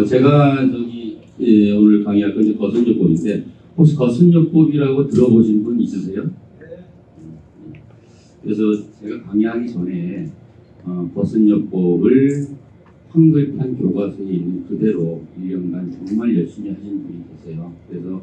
제가 오늘 강의할 건 이제 거순요법인데 혹시 거순요법이라고 들어보신 분 있으세요? 그래서 제가 강의하기 전에 거순요법을 한글판 교과서에 있는 그대로 1년간 정말 열심히 하신 분이 계세요. 그래서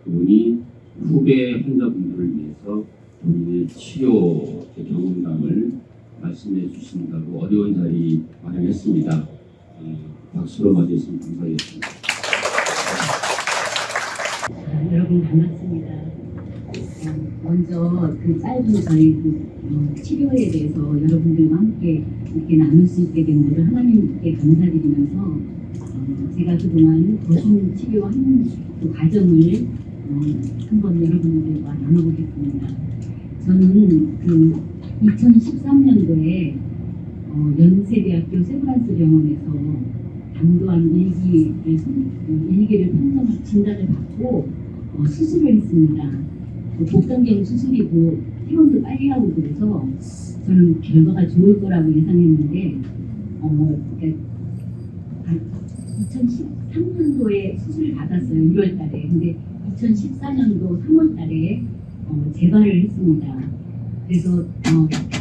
그분이 후배 환자분들을 위해서 본인의 치료 경험담을 말씀해 주신다고 어려운 자리 마련했습니다. 박수로 맞이했으면 감사하겠습니다. 여러분 반갑습니다. 먼저 그 짧은 저희 치료에 대해서 여러분들과 함께 이렇게 나눌 수 있게 된 것을 하나님께 감사드리면서 제가 그동안 거순 치료한 그 과정을 한번 여러분들과 나눠보겠습니다. 저는 그 2013년도에 연세대학교 세브란스 병원에서 당도암 일기를 편성 진단을 받고 수술을 했습니다. 복강경 수술이고 퇴원도 빨리 하고 그래서 저는 결과가 좋을 거라고 예상했는데 그러니까 2013년도에 수술을 받았어요. 1월 달에. 근데 2014년도 3월 달에 재발을 했습니다. 그래서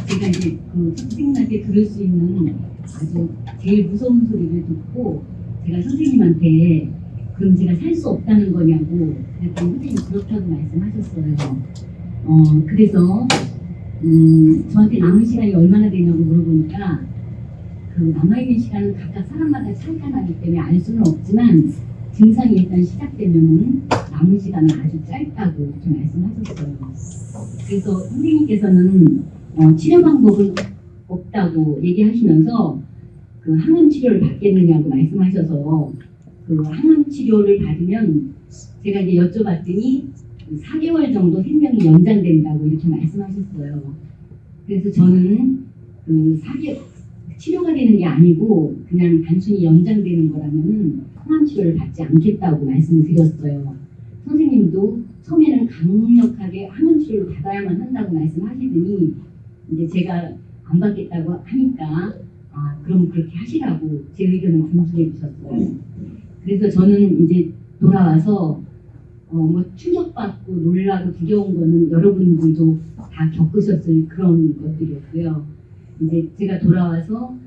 제가 이제 그 선생님한테 들을 수 있는 아주 제일 무서운 소리를 듣고 제가 선생님한테 그럼 제가 살 수 없다는 거냐고 그랬더니 선생님이 그렇다고 말씀하셨어요. 그래서 저한테 남은 시간이 얼마나 되냐고 물어보니까 그 남아있는 시간은 각각 사람마다 차이가 나기 때문에 알 수는 없지만 증상이 일단 시작되면은 남은 시간은 아주 짧다고 이렇게 말씀하셨어요. 그래서 선생님께서는 치료 방법은 없다고 얘기하시면서 그 항암 치료를 받겠느냐고 말씀하셔서 그 항암 치료를 받으면 제가 이제 여쭤봤더니 4개월 정도 생명이 연장된다고 이렇게 말씀하셨어요. 그래서 저는 그 치료가 되는 게 아니고 그냥 단순히 연장되는 거라면은 항암 치료를 받지 않겠다고 말씀을 드렸어요. 선생님도 처음에는 강력하게 항암 치료를 받아야만 한다고 말씀하시더니 이제 제가 안 받겠다고 하니까 그럼 그렇게 하시라고 제 의견을 존중해 주셨어요. 그래서 저는 이제 돌아와서 뭐 충격받고 놀라고 두려운 거는 여러분들도 다 겪으셨을 그런 것들이었고요. 이제 제가 돌아와서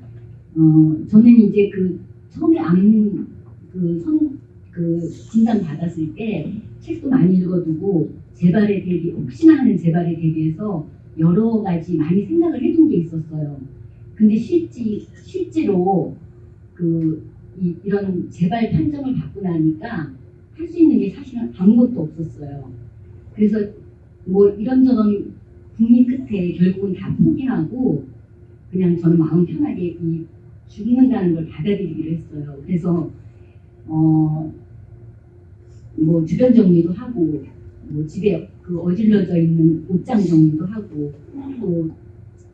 저는 이제 그 처음에 진단 받았을 때 책도 많이 읽어두고 혹시나 하는 재발에 대비해서 여러 가지 많이 생각을 해둔 게 있었어요. 근데 실제로 이런 재발 판정을 받고 나니까 할 수 있는 게 사실은 아무것도 없었어요. 그래서 뭐 이런저런 국민 끝에 결국은 다 포기하고 그냥 저는 마음 편하게 죽는다는 걸 받아들이기로 했어요. 그래서 뭐 주변 정리도 하고 뭐 집에 그 어질러져 있는 옷장 정리도 하고 또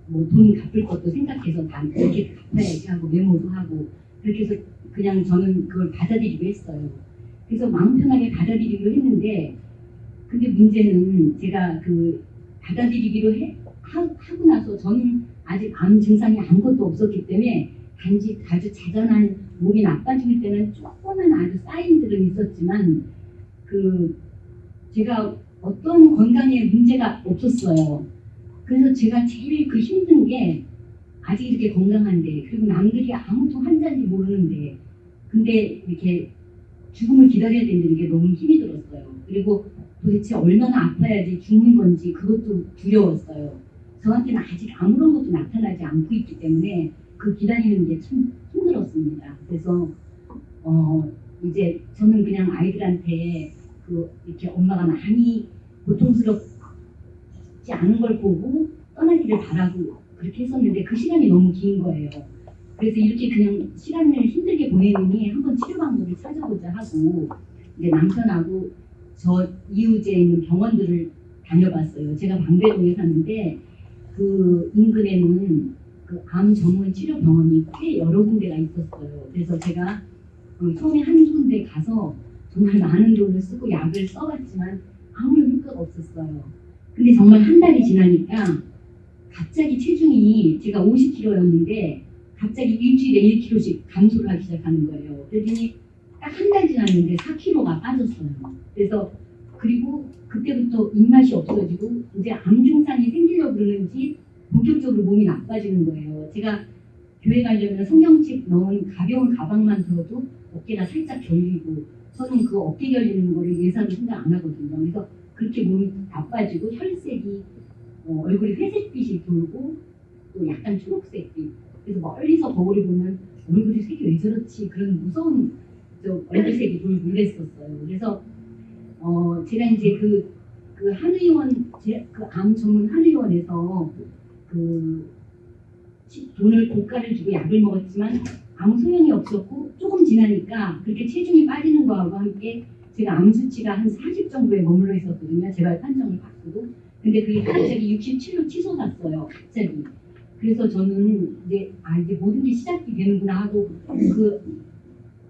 뭐 돈 갚을 것도 생각해서 다 이렇게 갚아야지 하고 메모도 하고 그렇게 해서 그냥 저는 그걸 받아들이기로 했어요. 그래서 마음 편하게 받아들이기로 했는데 근데 문제는 제가 그 받아들이기로 하고 나서 저는 아직 암 증상이 아무것도 없었기 때문에 단지 아주 자잘한 몸이 나빠질 때는 조그만 아주 사인들은 있었지만 제가 어떤 건강에 문제가 없었어요. 그래서 제가 제일 힘든 게 아직 이렇게 건강한데 그리고 남들이 아무도 환자인지 모르는데 근데 이렇게 죽음을 기다려야 되는 게 너무 힘이 들었어요. 그리고 도대체 얼마나 아파야지 죽는 건지 그것도 두려웠어요. 저한테는 아직 아무런 것도 나타나지 않고 있기 때문에 그 기다리는 게 참 힘들었습니다. 그래서 이제 저는 그냥 아이들한테 이렇게 엄마가 많이 고통스럽지 않은 걸 보고 떠나기를 바라고 그렇게 했었는데 그 시간이 너무 긴 거예요. 그래서 이렇게 그냥 시간을 힘들게 보내느니 한번 치료 방법을 찾아보자 하고 이제 남편하고 저 이웃에 있는 병원들을 다녀봤어요. 제가 방배동에 사는데 그 인근에는 그 암 전문 치료 병원이 꽤 여러 군데가 있었어요. 그래서 제가 처음에 한 군데 가서 정말 많은 돈을 쓰고 약을 써봤지만 아무런 효과가 없었어요. 근데 정말 한 달이 지나니까 갑자기 체중이 제가 50kg였는데 갑자기 일주일에 1kg씩 감소를 하기 시작하는 거예요. 그러더니 딱 한 달 지났는데 4kg가 빠졌어요. 그래서 그리고 그때부터 입맛이 없어지고 이제 암 증상이 생기려고 그러는지 본격적으로 몸이 나빠지는 거예요. 제가 교회 가려면 성경책 넣은 가벼운 가방만 들어도 어깨가 살짝 결리고 저는 그 어깨 결리는 거를 예사로 생각 안 하거든요. 그래서 그렇게 몸이 나빠지고 혈색이 얼굴이 회색빛이 돌고 또 약간 초록색빛. 그래서 멀리서 거울을 보면 얼굴이 색이 왜 저렇지 그런 무서운 얼굴색이 돌고 이랬었어요. 그래서 제가 이제 그 한의원 그 암 전문 한의원에서 그 돈을 고가를 주고 약을 먹었지만 아무 소용이 없었고 조금 지나니까 그렇게 체중이 빠지는 거하고 함께 제가 암 수치가 한 40 정도에 머물러 있었거든요. 재발 판정을 받고도. 근데 그게 갑자기 67로 치솟았어요. 갑자기. 그래서 저는 이제 이제 모든 게 시작이 되는구나 하고 그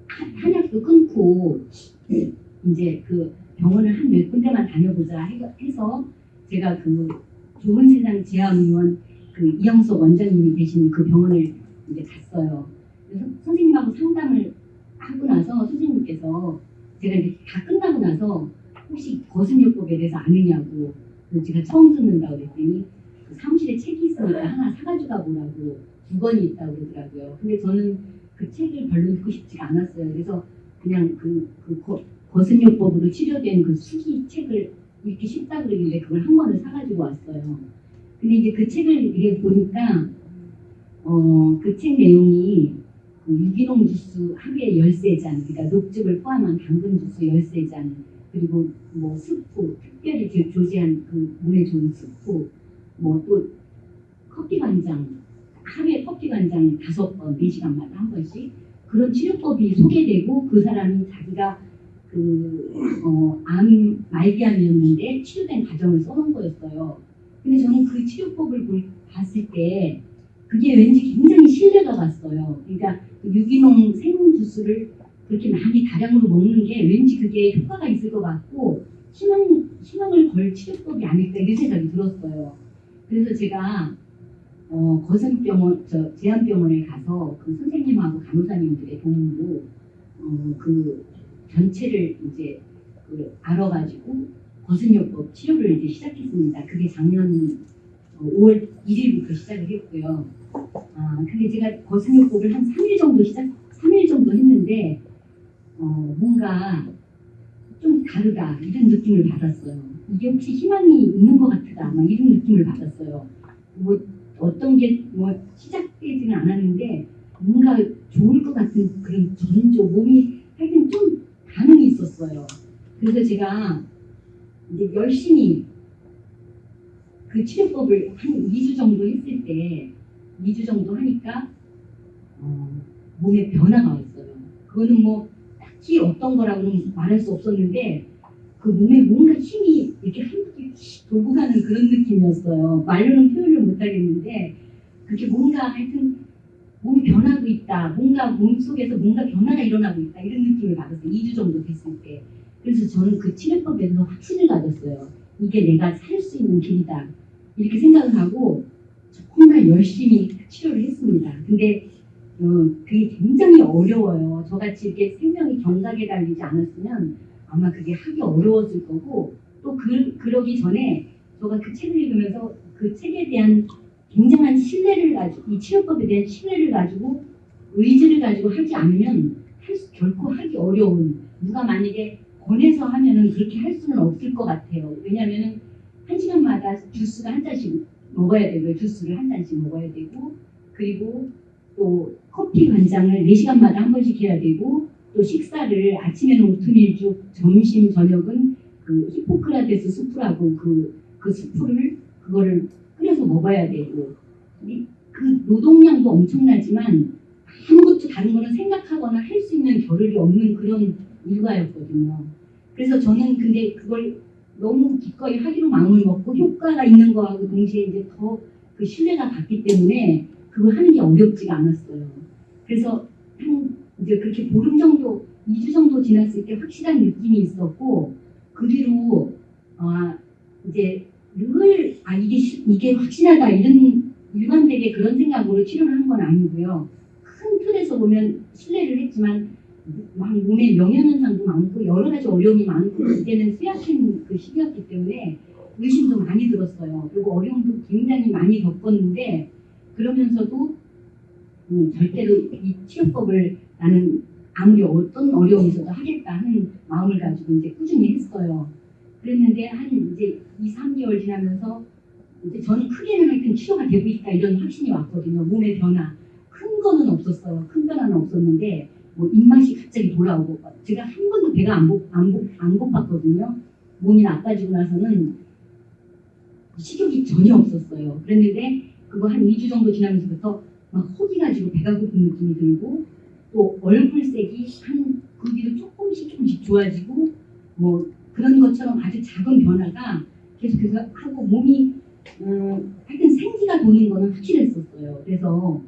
한약도 끊고 이제 그 병원을 한 몇 군데만 다녀보자 해서 제가 그 좋은 세상 재활의원 그 이영석 원장님이 계신 그 병원을 이제 갔어요. 그래서 선생님하고 상담을 하고 나서 선생님께서 제가 이제 다 끝나고 나서 혹시 거슴요법에 대해서 아느냐고 그래서 제가 처음 듣는다고 그랬더니 그 사무실에 책이 있으니까 하나 사가지고 가보라고 2권이 있다고 그러더라고요. 근데 저는 그 책을 별로 읽고 싶지가 않았어요. 그래서 그냥 거슴요법으로 치료된 그 수기 책을 읽기 쉽다 그러길래 그걸 한 권을 사가지고 왔어요. 근데 이제 그 책을 이렇게 보니까 그 책 내용이 그 유기농 주스 하루에 13잔, 그러니까 녹즙을 포함한 당근 주스 13잔, 그리고 뭐 스프, 특별히 조제한 그 몸에 좋은 스프, 뭐 또 커피 간장, 하루에 커피 간장 5번, 4시간마다 한 번씩 그런 치료법이 소개되고 그 사람이 자기가 암 말기암이었는데 치료된 과정을 써놓은 거였어요. 근데 저는 그 치료법을 봤을 때 그게 왠지 굉장히 신뢰가 갔어요. 그러니까 유기농 생주스를 그렇게 많이 다량으로 먹는 게 왠지 그게 효과가 있을 것 같고 희망을 걸 치료법이 아닐까 이런 생각이 들었어요. 그래서 제가 거슴병원, 제한병원에 가서 그 선생님하고 간호사님들의 도움으로 그 전체를 이제 알아가지고 거슴요법 치료를 이제 시작했습니다. 그게 작년 5월 1일부터 시작을 했고요. 근데 제가 거슴요법을 한 3일 정도 했는데 뭔가 좀 다르다 이런 느낌을 받았어요. 이게 혹시 희망이 있는 것 같다 막 이런 느낌을 받았어요. 뭐 어떤 게 뭐 시작되지는 않았는데 뭔가 좋을 것 같은 그런 전조 몸이 하여튼 좀 반응이 있었어요. 그래서 제가 이제 열심히 그 치료법을 한 2주 정도 했을 때 2주 정도 하니까 몸에 변화가 왔어요. 그거는 뭐 딱히 어떤 거라고는 말할 수 없었는데 그 몸에 뭔가 힘이 이렇게 한 바퀴 돌고 가는 그런 느낌이었어요. 말로는 표현을 못 하겠는데 그게 뭔가 하여튼 몸이 변하고 있다. 뭔가 몸속에서 뭔가 변화가 일어나고 있다. 이런 느낌을 받았어요. 2주 정도 됐을 때. 그래서 저는 그 치료법에 대해서 확신을 가졌어요. 이게 내가 살 수 있는 길이다. 이렇게 생각을 하고 정말 열심히 치료를 했습니다. 근데 그게 굉장히 어려워요. 저같이 이렇게 생명이 경각에 달리지 않았으면 아마 그게 하기 어려웠을 거고 또 그러기 전에 제가 그 책을 읽으면서 그 책에 대한 굉장한 신뢰를 가지고 이 치료법에 대한 신뢰를 가지고 의지를 가지고 하지 않으면 결코 하기 어려운 누가 만약에 권해서 하면은 그렇게 할 수는 없을 것 같아요. 왜냐하면은 1시간마다 주스가 한 잔씩 먹어야 되고요. 주스를 한 잔씩 먹어야 되고 그리고 또 커피 간장을 4시간마다 한 번씩 해야 되고 또 식사를 아침에는 오트밀죽, 점심 저녁은 그 히포크라테스 수프라고 그 수프를 그거를 끓여서 먹어야 되고 그 노동량도 엄청나지만 아무것도 다른 거는 생각하거나 할 수 있는 겨를이 없는 그런 일과였거든요. 그래서 저는 근데 그걸 너무 기꺼이 하기로 마음을 먹고 효과가 있는 거하고 동시에 이제 더 그 신뢰가 갔기 때문에 그걸 하는 게 어렵지가 않았어요. 그래서 한 이제 그렇게 보름 정도, 2주 정도 지났을 때 확실한 느낌이 있었고 그 뒤로 이제 늘 이게 확신하다 이런 일반되게 그런 생각으로 치료를 한 건 아니고요. 큰 틀에서 보면 신뢰를 했지만 막 몸에 명현현상도 많고 여러 가지 어려움이 많고 그때는 수약한 그 시기였기 때문에 의심도 많이 들었어요. 그리고 어려움도 굉장히 많이 겪었는데 그러면서도 절대로 이 치료법을 나는 아무리 어떤 어려움이 있어도 하겠다 하는 마음을 가지고 이제 꾸준히 했어요. 그랬는데 한 이제 2, 3개월 지나면서 이제 저는 크게는 하여튼 치료가 되고 있다 이런 확신이 왔거든요. 몸의 변화. 큰 거는 없었어요. 큰 변화는 없었는데 뭐 입맛이 갑자기 돌아오고 제가 한 번도 배가 안 고팠거든요. 몸이 나빠지고 나서는 식욕이 전혀 없었어요. 그랬는데 그거 한 2주 정도 지나면서부터 막 허기 가지고 배가 고픈 느낌이 들고 또 얼굴색이 한 그 뒤로 조금씩 좋아지고 뭐 그런 것처럼 아주 작은 변화가 계속해서 하고 몸이 하여튼 생기가 도는 거는 확실했었어요. 그래서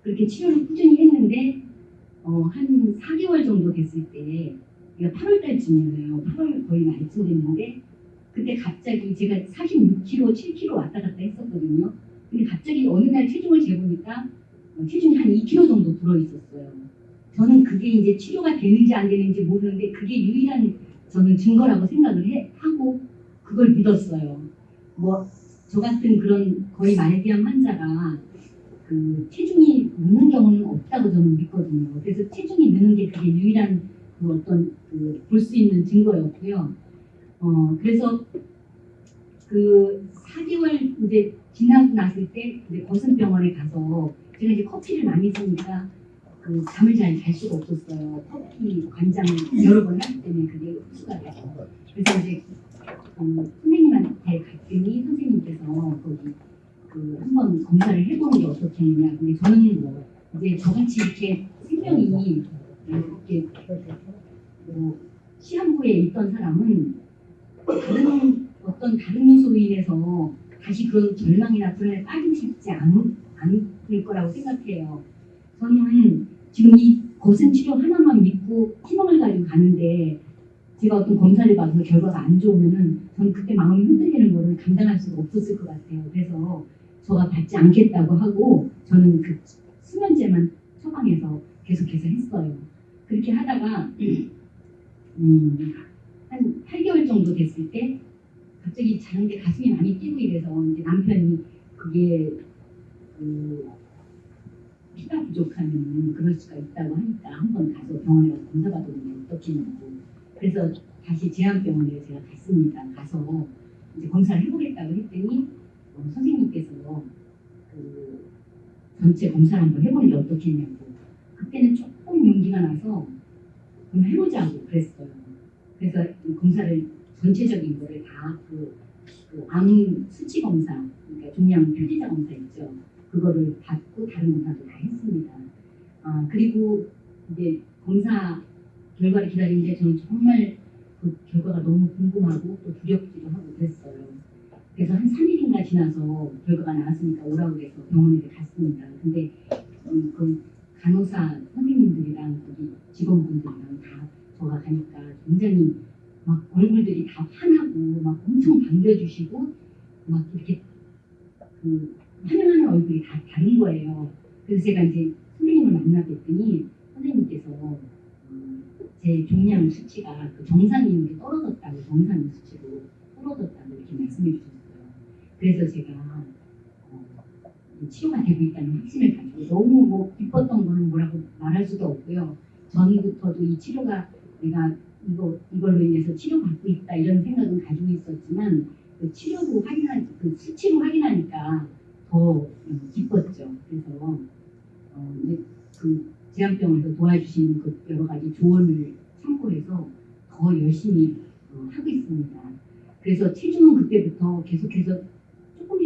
그렇게 치료를 꾸준히 했는데 한 4개월 정도 됐을 때 이게 8월 달쯤이에요. 8월 거의 말쯤 됐는데 그때 갑자기 제가 46kg, 7kg 왔다 갔다 했었거든요. 근데 갑자기 어느 날 체중을 재보니까 체중이 한 2kg 정도 불어 있었어요. 저는 그게 이제 치료가 되는지 안 되는지 모르는데 그게 유일한 저는 증거라고 생각을 하고 그걸 믿었어요. 뭐 저 같은 그런 거의 말기암 환자가 그 체중이 느는 경우는 없다고 저는 믿거든요. 그래서 체중이 느는 게 그게 유일한 그 어떤 그 볼 수 있는 증거였고요. 그래서 그 4개월 이제 지나고 났을 때 이제 거슴병원에 가서 제가 이제 커피를 많이 쓰니까 그 잠을 잘 수가 없었어요. 커피 관장을 여러 번 하기 때문에 그게 흡수가 돼서 그래서 이제 선생님한테 갔더니 선생님께서 거기 그 한번 검사를 해보는 게 어떻겠느냐. 근데 저는 뭐 이제 저같이 이렇게 생명이 이렇게 뭐 시한부에 있던 사람은 다른 요소로 인해서 다시 그런 절망이나 불안에 빠지고 싶지 않을 거라고 생각해요. 저는 지금 이 거센 치료 하나만 믿고 희망을 가지고 가는데 제가 어떤 검사를 받아서 결과가 안 좋으면은 저는 그때 마음이 흔들리는 거를 감당할 수가 없었을 것 같아요. 그래서 저가 받지 않겠다고 하고 저는 그 수면제만 처방해서 계속해서 했어요. 그렇게 하다가 한 8개월 정도 됐을 때 갑자기 자는데 가슴이 많이 뛰고 이래서 이제 남편이 그게 피가 부족하면 그럴 수가 있다고 하니까 한번 가서 병원에 가서 검사 받아보는 게 어떻겠냐고. 그래서 다시 제한병원에 제가 갔습니다. 가서 이제 검사를 해보겠다고 했더니 선생님께서 그 전체 검사를 한번 해보는 게 어떻겠냐고. 그때는 조금 용기가 나서 그럼 해보자고 그랬어요. 그래서 이 검사를 전체적인 거를 다 암 수치 검사, 그러니까 종양 표지자 검사 있죠. 그거를 받고 다른 검사도 다 했습니다. 그리고 이제 검사 결과를 기다리는데 저는 정말 그 결과가 너무 궁금하고 또 두렵기도 하고 그랬어요. 그래서 한 3일인가 지나서 결과가 나왔으니까 오라고 해서 병원에 갔습니다. 근데 그 간호사 선생님들이랑 거기 직원분들이랑 다 저가 가니까 굉장히 막 얼굴들이 다 환하고 막 엄청 반겨주시고 막 이렇게 그 환영하는 얼굴이 다 다른 거예요. 그래서 제가 이제 선생님을 만나뵀더니 선생님께서 제 종양 수치가 그 정상에 있는 게 떨어졌다고 정상 수치로 떨어졌다고 이렇게 말씀해 주셨어요. 그래서 제가 치료가 되고 있다는 확신을 가지고 너무 뭐 기뻤던 거는 뭐라고 말할 수도 없고요. 전부터도 이 치료가 내가 이걸로 인해서 치료받고 있다 이런 생각은 가지고 있었지만 그 치료로 그 수치로 확인하니까 더 기뻤죠. 그래서 이제 그 제한병원에서 도와주신 그 여러 가지 조언을 참고해서 더 열심히 하고 있습니다. 그래서 체중은 그때부터 계속해서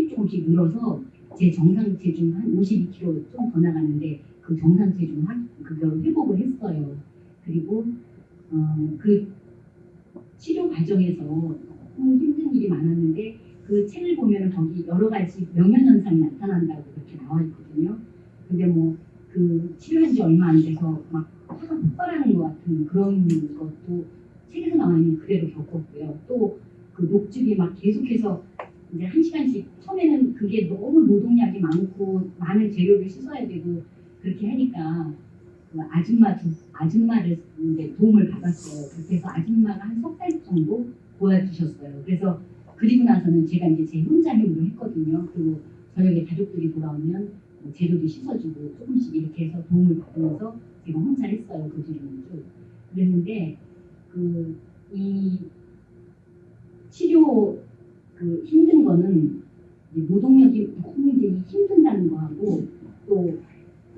조금씩 늘어서 제 정상 체중 한 52kg 좀 더 나가는데 그 정상 체중 그걸 회복을 했어요. 그리고 그 치료 과정에서 너무 힘든 일이 많았는데 그 책을 보면 거기 여러 가지 명현현상이 나타난다고 그렇게 나와 있거든요. 근데 뭐 그 치료한 지 얼마 안 돼서 막 화가 폭발하는 것 같은 그런 것도 책에서 나와 있는 그대로 겪었고요. 또 그 녹즙이 막 계속해서 이제 1시간씩 처음에는 그게 너무 노동량이 많고 많은 재료를 씻어야 되고 그렇게 하니까 그 아줌마를 이제 도움을 받았어요. 그렇게 해서 아줌마가 한 석 달 정도 도와주셨어요. 그래서 그리고 나서는 제가 이제 제 혼자 힘으로 했거든요. 그리고 저녁에 가족들이 돌아오면 뭐 재료도 씻어주고 조금씩 이렇게 해서 도움을 받으면서 제가 혼자 했어요. 그 뒤로는 쭉. 그랬는데 이 치료 힘든 거는 노동력이 너무 이제 힘든다는 거하고 또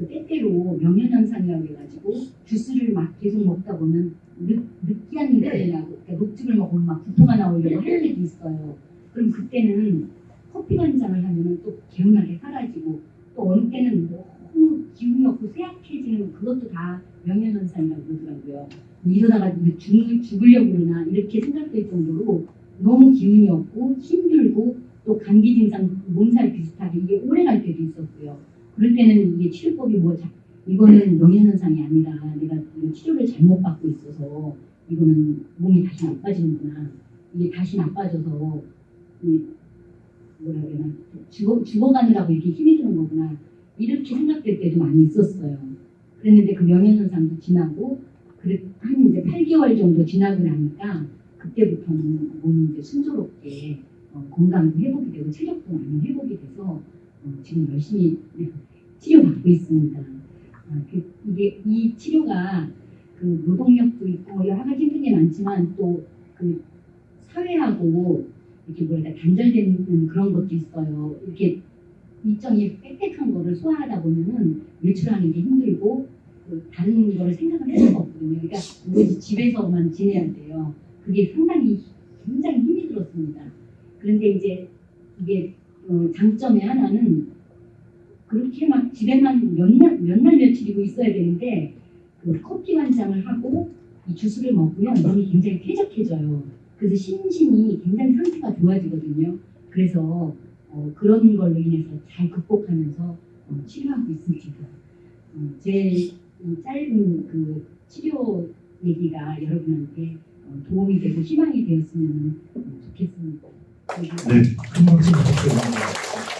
때때로 명현현상이라고 해가지고 주스를 막 계속 먹다 보면 느끼한 느낌이 나고 그러니까 녹즙을 먹으면 막 구토가 나오려고 할 때도 있어요. 그럼 그때는 커피 한 잔을 하면 또 개운하게 사라지고 또 어느 때는 너무 기운이 없고 쇠약해지는 그것도 다 명현현상이라고 그러더라고요. 이러다가 죽으려고 그러나 이렇게 생각될 정도로 너무 기운이 없고 힘들고 또 감기 증상 몸살 비슷하게 이게 오래 갈 때도 있었고요. 그럴 때는 이게 치료법이 이거는 명현현상이 아니라 내가 이거 치료를 잘못 받고 있어서 이거는 몸이 다시 나빠지는구나. 이게 다시 나빠져서 뭐라 그러나 죽어가느라고 이렇게 힘이 드는 거구나. 이렇게 생각될 때도 많이 있었어요. 그랬는데 그 명현현상도 지나고 한 이제 8개월 정도 지나고 나니까 그때부터는 몸이 이제 순조롭게 건강도 회복이 되고 체력도 많이 회복이 돼서 지금 열심히 치료받고 있습니다. 이 치료가 노동력도 있고 여러 가지 힘든 게 많지만 또 사회하고 이렇게 단절되는 그런 것도 있어요. 이렇게 일정이 빽빽한 거를 소화하다 보면은 외출하는 게 힘들고 다른 거를 생각을 할 수가 없거든요. 그러니까 오로지 집에서만 지내야 돼요. 그게 굉장히 힘이 들었습니다. 그런데 이제 이게 장점의 하나는 그렇게 막 집에만 몇 날 며칠이고 있어야 되는데 커피 한 잔을 하고 이 주스를 먹으면 몸이 굉장히 쾌적해져요. 그래서 심신이 굉장히 상태가 좋아지거든요. 그래서 그런 걸로 인해서 잘 극복하면서 치료하고 있습니다. 제 짧은 치료 얘기가 여러분한테 도움이 되고 희망이 되었으면 좋겠습니다. 네, 큰 박수 부탁드립니다.